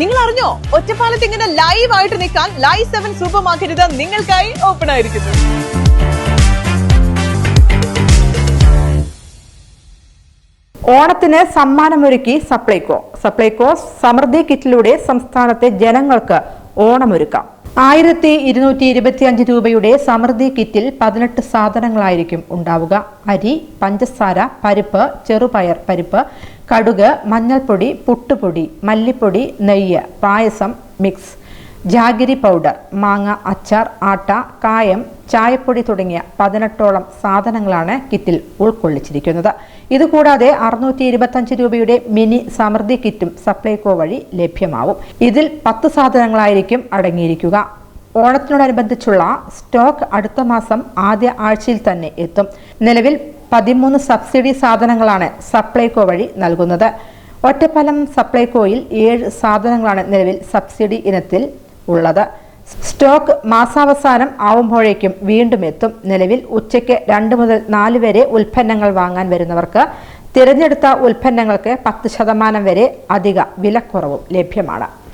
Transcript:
നിങ്ങൾ അറിഞ്ഞോ, ഒറ്റപ്പാലത്ത് ഇങ്ങനെ ലൈവ് ആയിട്ട് നിൽക്കാൻ ലൈവ് 7 സൂപ്പർ മാർക്കറ്റ് നിങ്ങൾക്കായി ഓപ്പൺ ആയിരിക്കുന്നു. ഓണത്തിന് സമ്മാനമൊരുക്കി സപ്ലൈകോ സമൃദ്ധി കിറ്റിലൂടെ സംസ്ഥാനത്തെ ജനങ്ങൾക്ക് ഓണമൊരുക്കാം. 1225 രൂപയുടെ സമൃദ്ധി കിറ്റിൽ 18 സാധനങ്ങളായിരിക്കും ഉണ്ടാവുക. അരി, പഞ്ചസാര, പരിപ്പ്, ചെറുപയർ പരിപ്പ്, കടുക്, മഞ്ഞൾപ്പൊടി, പുട്ടുപൊടി, മല്ലിപ്പൊടി, നെയ്യ്, പായസം മിക്സ്, ജാഗിരി പൗഡർ, മാങ്ങ അച്ചാർ, ആട്ട, കായം, ചായപ്പൊടി തുടങ്ങിയ 18ഓളം സാധനങ്ങളാണ് കിറ്റിൽ ഉൾക്കൊള്ളിച്ചിരിക്കുന്നത്. ഇതുകൂടാതെ 625 രൂപയുടെ മിനി സമൃദ്ധി കിറ്റും സപ്ലൈകോ വഴി ലഭ്യമാവും. ഇതിൽ 10 സാധനങ്ങളായിരിക്കും അടങ്ങിയിരിക്കുക. ഓണത്തിനോടനുബന്ധിച്ചുള്ള സ്റ്റോക്ക് അടുത്ത മാസം ആദ്യ ആഴ്ചയിൽ തന്നെ എത്തും. നിലവിൽ 13 സബ്സിഡി സാധനങ്ങളാണ് സപ്ലൈകോ വഴി നൽകുന്നത്. ഒറ്റപ്പാലം സപ്ലൈകോയിൽ 7 സാധനങ്ങളാണ് നിലവിൽ സബ്സിഡി ഇനത്തിൽ ഉള്ളത്. സ്റ്റോക്ക് മാസാവസാനം ആവുമ്പോഴേക്കും വീണ്ടും എത്തും. നിലവിൽ ഉച്ചയ്ക്ക് 2 മുതൽ 4 വരെ ഉൽപ്പന്നങ്ങൾ വാങ്ങാൻ വരുന്നവർക്ക് തിരഞ്ഞെടുത്ത ഉൽപ്പന്നങ്ങൾക്ക് 10% വരെ അധിക വിലക്കുറവും ലഭ്യമാണ്.